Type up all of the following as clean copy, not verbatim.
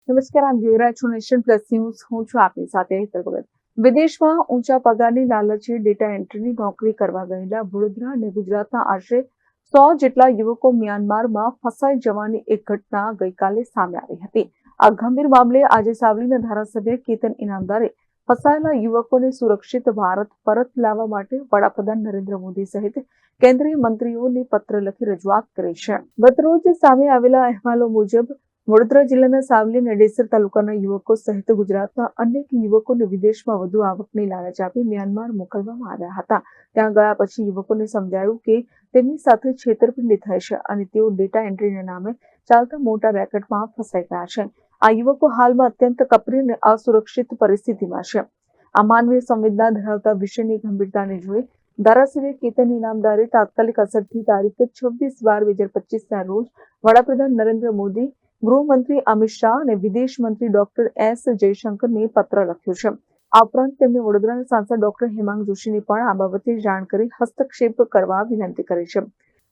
નમસ્કાર, આપ જોઈ રહ્યા છો નેશન પ્લસ ન્યૂઝ. હું છું આપની સાથે હેતલ ભગત. વિદેશમાં ઊંચા પગારની લાલચે ડેટા એન્ટ્રીની નોકરી કરવા ગયેલા વડોદરા અને ગુજરાતના આશરે 100 જેટલા યુવકો મ્યાનમારમાં ફસાઈ જવાની એક ઘટના ગઈકાલે સામે આવી હતી. આ ગંભીર મામલે આજે સાવલીના ધારાસભ્ય કેતન ઇનામદારે ફસાયેલા યુવકોને સુરક્ષિત ભારત પરત લાવવા માટે વડાપ્રધાન નરેન્દ્ર મોદી સહિત કેન્દ્રીય મંત્રીઓને પત્ર લખી રજૂઆત કરી છે. ગતરોજ સામે આવેલા અહેવાલો મુજબ વડોદરા જિલ્લાના સાવલી અને ડેસર તાલુકાના યુવકો સહિત ગુજરાતના અનેક યુવકોને વિદેશમાં વધુ આવકની લાલચ આપી મ્યાનમાર મોકલવામાં આવ્યા હતા. ત્યાં ગયા પછી યુવકોને સમજાયું કે તેમની સાથે છેતરપિંડી થઈ છે અને તેઓ ડેટા એન્ટ્રીના નામે ચાલતા મોટા રેકેટમાં ફસાઈ ગયા છે. આ યુવકો હાલમાં અત્યંત કપરી અને અસુરક્ષિત પરિસ્થિતિમાં છે. આ માનવીય સંવેદના ધરાવતા વિષયની ગંભીરતાને જોઈ ધારાસભ્ય કેતન ઇનામદારે તાત્કાલિક અસરથી તારીખ 26/12/2025 રોજ વડાપ્રધાન નરેન્દ્ર મોદી, ગૃહમંત્રી અમિત શાહ અને વિદેશ મંત્રી ડોક્ટર એસ જયશંકરને પત્ર લખ્યો છે. આ ઉપરાંત તેમણે વડોદરાના સાંસદ ડોક્ટર હેમાંગ જોશીને પણ આ બાબતે જાણ કરી હસ્તક્ષેપ કરવા વિનંતી કરી છે.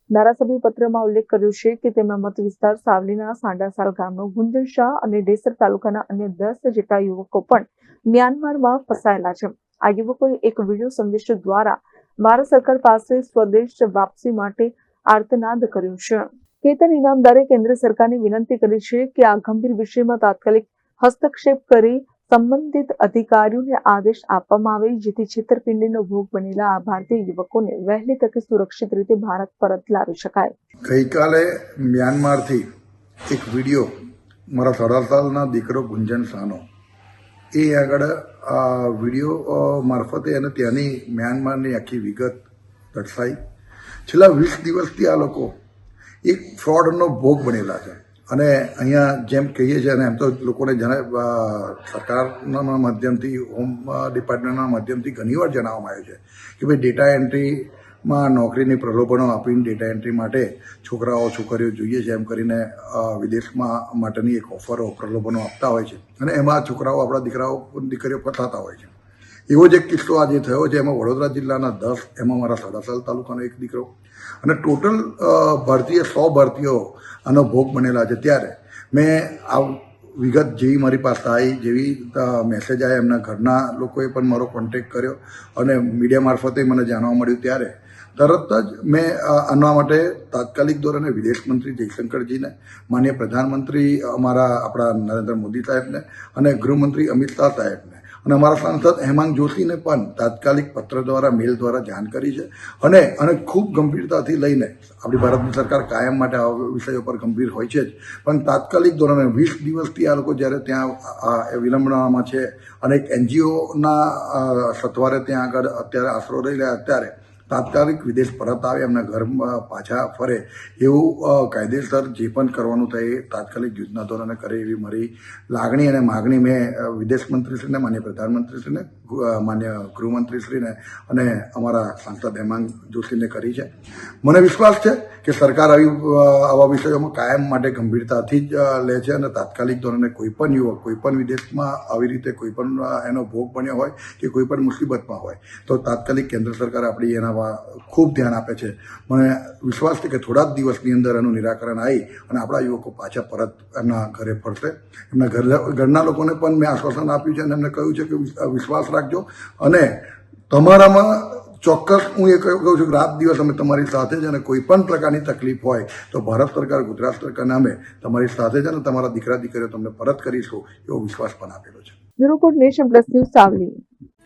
ધારાસભ્ય પત્રમાં ઉલ્લેખ કર્યો છે કે તેમના મત વિસ્તાર સાવલીના સાંડાસાલ ગામનો ગુંજન શાહ અને ડેસર તાલુકાના અન્ય 10 જેટલા યુવકો પણ મ્યાનમારમાં ફસાયેલા છે. આ યુવકોએ એક વિડીયો સંદેશ દ્વારા ભારત સરકાર પાસે સ્વદેશ વાપસી માટે આર્તનાદ કર્યો છે. કેતન ઇનામદારે કેન્દ્ર સરકારને વિનંતી કરી છે કે આ ગંભીર વિષયમાં તાત્કાલિક હસ્તક્ષેપ કરી સંબંધિત અધિકારીઓને આદેશ આપવામાં આવે જેથી છેતરપિંડીનો ભોગ બનેલા આ ભારતીય યુવકોને વહેલી તકે સુરક્ષિત રીતે ભારત પરત લાવી શકાય. ગઈકાલે મ્યાનમારથી એક વિડીયો મારા 18 સાલના દીકરો ગુંજન શાહનો એ આગળ આ વિડીયો મારફતે અને ત્યાંની મ્યાનમારની આખી વિગત દર્શાવી. છેલ્લા 20 દિવસથી આ લોકો એક ફ્રોડનો ભોગ બનેલા છે અને અહીંયા જેમ કહીએ છીએ અને એમ તો લોકોને સરકારના માધ્યમથી, હોમ ડિપાર્ટમેન્ટના માધ્યમથી ઘણીવાર જણાવવામાં આવ્યું છે કે ભાઈ ડેટા એન્ટ્રીમાં નોકરીની પ્રલોભનો આપીને ડેટા એન્ટ્રી માટે છોકરાઓ છોકરીઓ જોઈએ છે એમ કરીને વિદેશમાં માટેની એક ઓફરો પ્રલોભનો આપતા હોય છે અને એમાં છોકરાઓ, આપણા દીકરીઓ ફસાતા હોય છે. એવો જ એક કિસ્સો આજે થયો છે. એમાં વડોદરા જિલ્લાના 10, એમાં મારા સાડાસાલ તાલુકાનો એક દીકરો અને ટોટલ 100 ભારતીયો આનો ભોગ બનેલા છે. ત્યારે મેં આ વિગત જેવી મારી પાસે આવી, જેવી મેસેજ આવ્યા, એમના ઘરના લોકોએ પણ મારો કોન્ટેક્ટ કર્યો અને મીડિયા મારફતે મને જાણવા મળ્યું. ત્યારે તરત જ મેં આના માટે તાત્કાલિક ધોરણે વિદેશ મંત્રી જયશંકરજીને, માનનીય પ્રધાનમંત્રી આપણા નરેન્દ્ર મોદી સાહેબને અને ગૃહમંત્રી અમિત શાહ સાહેબને અને અમારા સાંસદ હેમાંગ જોશીને પણ તાત્કાલિક પત્ર દ્વારા, મેલ દ્વારા જાણ કરી છે અને ખૂબ ગંભીરતાથી લઈને આપણી ભારતની સરકાર કાયમ માટે આ વિષયો પર ગંભીર હોય છે જ, પણ તાત્કાલિક ધોરણે 20 દિવસથી આ લોકો જ્યારે ત્યાં વિલંબનામાં છે અને એક NGOના સથવારે ત્યાં આગળ અત્યારે આશરો લઈ રહ્યા, અત્યારે તાત્કાલિક વિદેશ પરત આવે, એમના ઘરમાં પાછા ફરે એવું કાયદેસર જે પણ કરવાનું થાય એ તાત્કાલિક યુદ્ધના ધોરણે કરે એવી મારી લાગણી અને માગણી મેં વિદેશ મંત્રીશ્રીને, માન્ય પ્રધાનમંત્રીશ્રીને, માન્ય ગૃહમંત્રીશ્રીને અને અમારા સાંસદ હેમાંગ જોશીને કરી છે. મને વિશ્વાસ છે કે સરકાર આવા વિષયોમાં કાયમ માટે ગંભીરતાથી જ લે છે અને તાત્કાલિક ધોરણે કોઈ પણ યુવક કોઈ પણ વિદેશમાં આવી રીતે કોઈ પણ એનો ભોગ બન્યો હોય કે કોઈ પણ મુસીબતમાં હોય તો તાત્કાલિક કેન્દ્ર સરકાર આપણી એના ખૂબ ધ્યાન આપે છે. મને વિશ્વાસ છે કે થોડા જ દિવસની અંદર એનું નિરાકરણ આવી અને આપણા યુવકો પાછા પરત એમના ઘરે ફરશે. એમના ઘરના લોકોને પણ મેં આશ્વાસન આપ્યું છે અને એમને કહ્યું છે કે વિશ્વાસ રાખજો અને તમારામાં ચોક્કસ હું એ કહું છું કે રાત દિવસ અમે તમારી સાથે છે અને કોઈ પણ પ્રકારની તકલીફ હોય તો ભારત સરકાર, ગુજરાત સરકારને અમે તમારી સાથે છે અને તમારા દીકરા દીકરીઓ તમને પરત કરીશું એવો વિશ્વાસ પણ આપેલો છે. Report Nation Plus News Savli.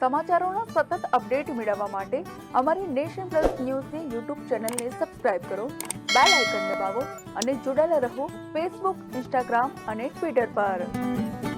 સમાચારોનો સતત અપડેટ મેળવવા માટે અમારી નેશન પ્લસ ન્યૂઝની YouTube ચેનલને સબસ્ક્રાઇબ કરો, બેલ આઇકન દબાવો અને જોડાયેલા રહો ફેસબુક, ઇન્સ્ટાગ્રામ અને ટ્વિટર પર.